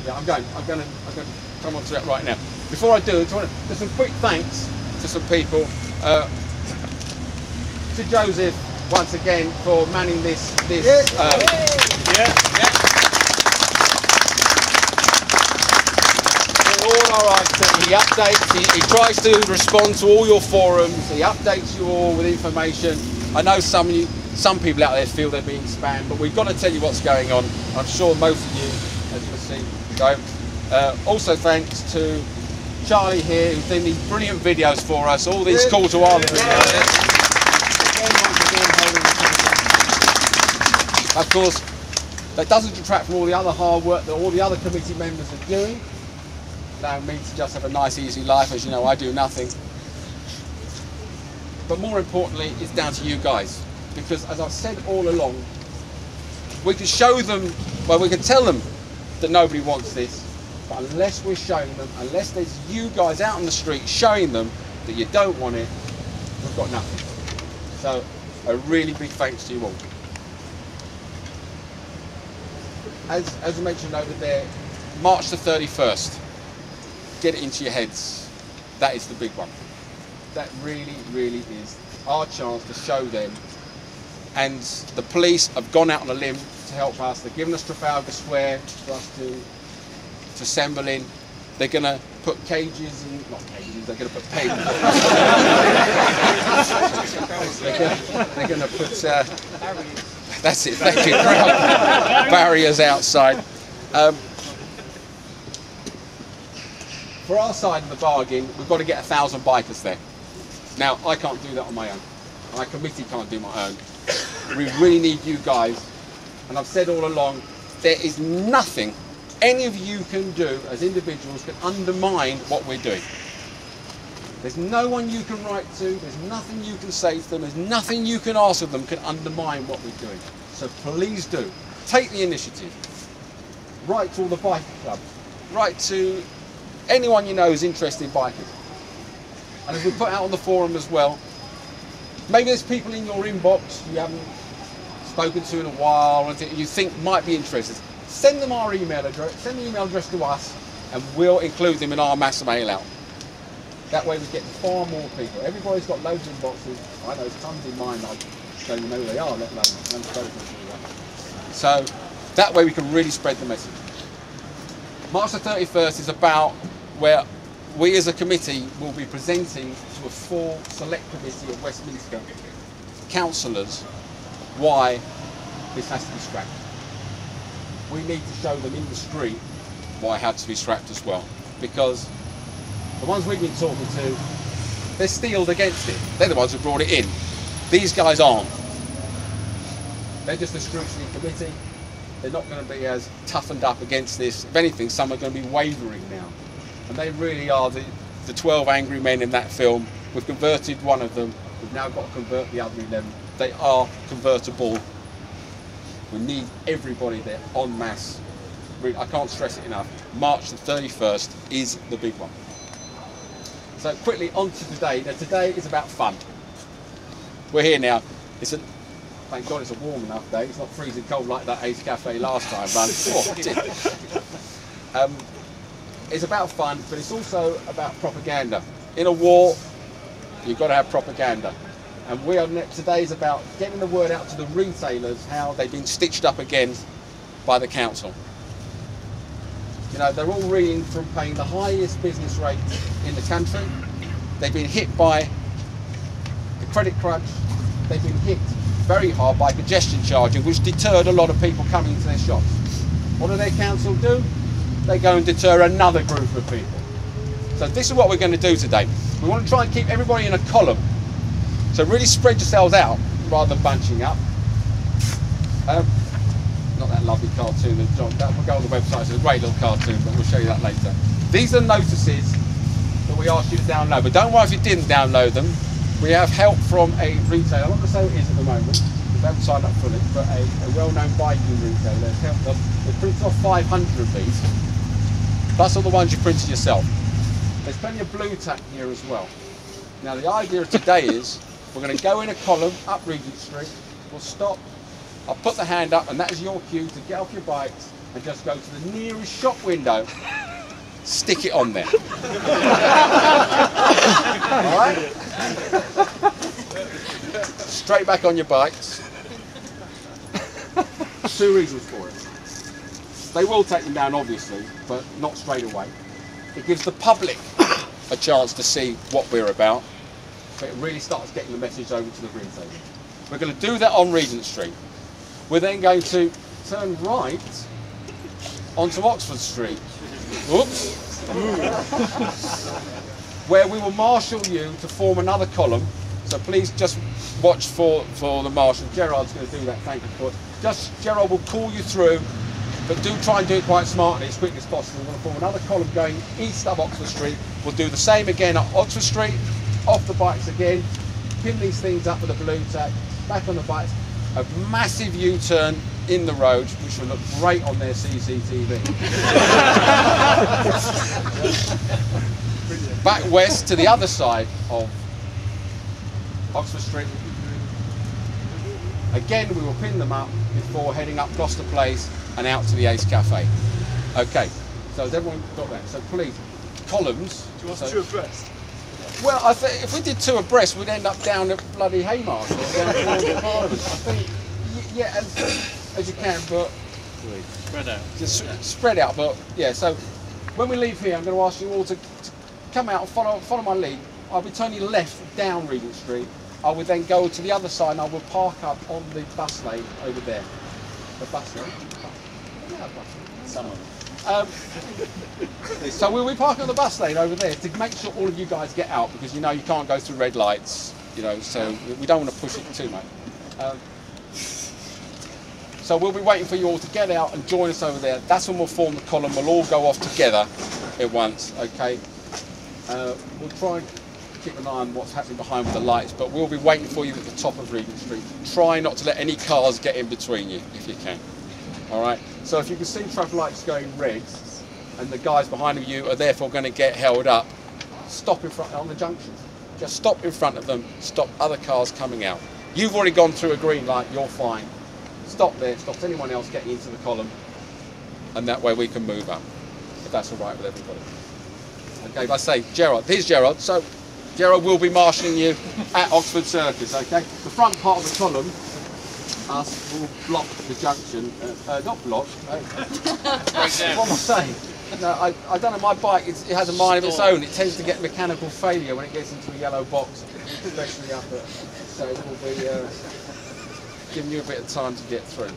Yeah, I'm going to come on to that right now. Before I do, just some quick thanks to some people. To Joseph once again for manning this. All right, he updates. He tries to respond to all your forums. He updates you all with information. I know some people out there feel they're being spammed, but we've got to tell you what's going on. I'm sure most of you, as you'll see, don't. Also thanks to Charlie here, who's doing these brilliant videos for us, all these call to arms videos. Of course, that doesn't detract from all the other hard work that all the other committee members are doing, allowing me to just have a nice easy life. As you know, I do nothing. But more importantly, it's down to you guys, because as I've said all along, we can show them, well, we can tell them that nobody wants this, but unless we're showing them, unless there's you guys out on the street showing them that you don't want it, we've got nothing. So a really big thanks to you all. As I mentioned over there, March the 31st, get it into your heads. That is the big one. That really, really is our chance to show them. And the police have gone out on a limb to help us. They've given us Trafalgar Square for us to assemble in. They're going to put cages, and not cages, they're going to put pens. they're going to put, that's it, thank you, barriers outside. For our side of the bargain, we've got to get 1,000 bikers there. Now, I can't do that on my own. My committee can't do my own. We really need you guys. And I've said all along, there is nothing any of you can do as individuals can undermine what we're doing. There's no one you can write to, there's nothing you can say to them, there's nothing you can ask of them can undermine what we're doing. So please do, take the initiative. Write to all the biker clubs, write to anyone you know who's interested in bikers. And as we put out on the forum as well, maybe there's people in your inbox you haven't spoken to in a while, or you think might be interested. Send them our email address, send the email address to us, and we'll include them in our mass mail out. That way we get far more people. Everybody's got loads of inboxes. I know there's tons in mine, I don't even know who they are, let alone spoken to. So that way we can really spread the message. March the 31st is about where we as a committee will be presenting to a full select committee of Westminster councillors why this has to be scrapped. We need to show them in the street why it has to be scrapped as well, because the ones we've been talking to, they're steeled against it. They're the ones who brought it in. These guys aren't. They're just a scrutiny committee. They're not going to be as toughened up against this. If anything, some are going to be wavering now. And they really are the 12 angry men in that film. We've converted one of them. We've now got to convert the other 11. They are convertible. We need everybody there en masse. I can't stress it enough. March the 31st is the big one. So quickly on to today. Now today is about fun. We're here now. Thank God it's a warm enough day. It's not freezing cold like that Ace Cafe last time, man. It's about fun, but it's also about propaganda. In a war, you've got to have propaganda. And today's about getting the word out to the retailers how they've been stitched up again by the council. You know, they're all reeling from paying the highest business rate in the country. They've been hit by the credit crunch. They've been hit very hard by congestion charging, which deterred a lot of people coming to their shops. What do their council do? They go and deter another group of people. So this is what we're going to do today. We want to try and keep everybody in a column. So really spread yourselves out rather than bunching up. Not that lovely cartoon that John, that will go on the website. It's a great little cartoon, but we'll show you that later. These are notices that we asked you to download, but don't worry if you didn't download them. We have help from a retailer, I'm not going to say who it is at the moment, because they haven't signed up for it, but a well-known biking retailer has helped them. They printed off 500 of these, plus all the ones you printed yourself. There's plenty of blue tack here as well. Now the idea of today is, we're going to go in a column up Regent Street, we'll stop, I'll put the hand up, and that is your cue to get off your bikes and just go to the nearest shop window, stick it on there. Alright? Straight back on your bikes. 2 reasons for it. They will take them down obviously, but not straight away. It gives the public a chance to see what we're about, but it really starts getting the message over to the retailers. We're going to do that on Regent Street. We're then going to turn right onto Oxford Street. Whoops. Where we will marshal you to form another column. So please just watch for the marshal. Gerard's going to do that, thank you for it. Gerard will call you through, but do try and do it quite smartly as quickly as possible. We're going to form another column going east of Oxford Street. We'll do the same again at Oxford Street, off the bikes again, pin these things up with a balloon tack, back on the bikes, a massive U-turn in the road, which will look great on their CCTV. Back west to the other side of Oxford Street. Again, we will pin them up before heading up Gloucester Place and out to the Ace Cafe. Okay, so has everyone got that? So please, columns. Do you want 2 abreast? Well, I think if we did 2 abreast, we'd end up down at bloody Haymarket, down towards the Parliament. I think, yeah, as you can, but Spread out. just spread out. But yeah, so when we leave here, I'm going to ask you all to come out and follow my lead. I'll be turning left down Regent Street. I will then go to the other side and I will park up on the bus lane over there. The bus lane? Yeah, bus lane. Some of them. So we'll be parking on the bus lane over there to make sure all of you guys get out, because you know you can't go through red lights, you know, so we don't want to push it too much. So we'll be waiting for you all to get out and join us over there. That's when we'll form the column. We'll all go off together at once, okay? We'll try and keep an eye on what's happening behind with the lights, but we'll be waiting for you at the top of Regent Street. Try not to let any cars get in between you, if you can. All right? So if you can see traffic lights going red, and the guys behind you are therefore going to get held up, stop in front on the junction. Just stop in front of them, stop other cars coming out. You've already gone through a green light, you're fine. Stop there, stops anyone else getting into the column, and that way we can move up, if that's all right with everybody. Okay, I say, Gerard, here's Gerard. So, Gerard will be marshalling you at Oxford Circus, okay? The front part of the column, us, will block the junction. Not block. What am I saying? No, I don't know, my bike, it has a mind of its own. It tends to get mechanical failure when it gets into a yellow box, especially up at, so it will be giving you a bit of time to get through.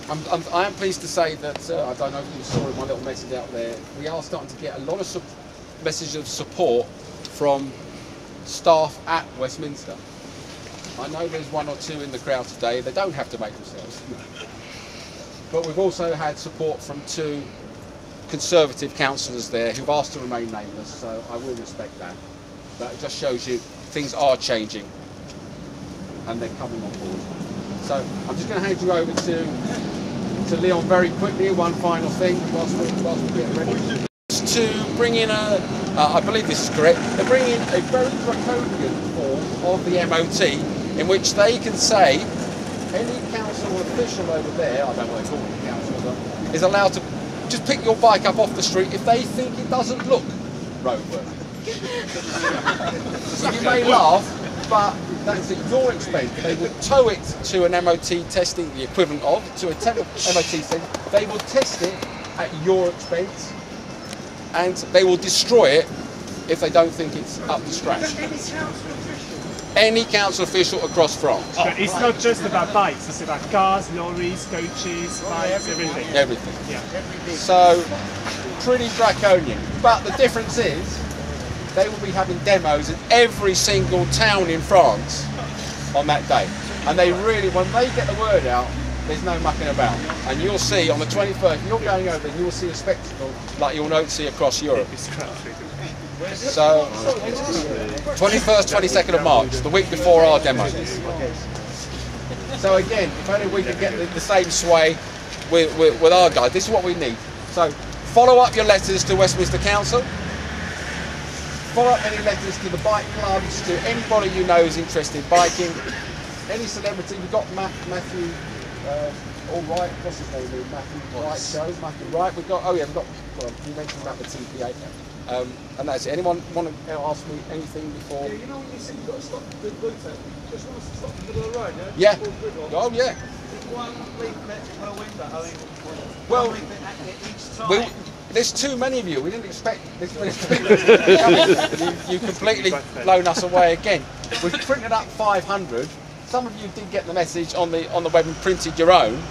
I am pleased to say that, I don't know if you saw my little message out there, we are starting to get a lot of messages of support from staff at Westminster. I know there's 1 or 2 in the crowd today, they don't have to make themselves. But we've also had support from 2 Conservative councillors there who've asked to remain nameless, so I will respect that. But it just shows you things are changing and they're coming on board. So I'm just going to hand you over to Leon very quickly. One final thing whilst we get ready. To bring in I believe this is correct, they're bringing in a very draconian form of the MOT in which they can say any council official over there, I don't know what they call it, council, is allowed to just pick your bike up off the street if they think it doesn't look roadworthy. So you may laugh, but that's at your expense. They will tow it to an MOT testing, the equivalent of, to a MOT testing. They will test it at your expense, and they will destroy it if they don't think it's up to scratch. Any council official across France. But it's not just about bikes, it's about cars, lorries, coaches, bikes, everything. Everything. Yeah. So, pretty draconian. But the difference is, they will be having demos in every single town in France on that day. And they really, when they get the word out, there's no mucking about. And you'll see on the 21st, you're going over, you'll see a spectacle like you'll not see across Europe. So, 21st, 22nd of March, the week before our demo. So again, if only we could get the same sway with our guys, this is what we need. So, follow up your letters to Westminster Council. Follow up any letters to the bike clubs, to anybody you know is interested in biking. Any celebrity, we've got Matthew All right, what's his name? Matthew Wright show. Matthew Wright. We've got. Oh yeah, we've got. Well, you mentioned about the TPA. And that's it. Anyone want to ask me anything before? Yeah, you know when you said you've got to stop the blue tape, just want us to stop in the middle of the road, Yeah. yeah? Oh yeah. One leaflet per window. I mean, Well, one leaflet at each time. There's too many of you. We didn't expect this many people to be coming. You completely blown us away again. We've printed up 500. Some of you did get the message on the web and printed your own.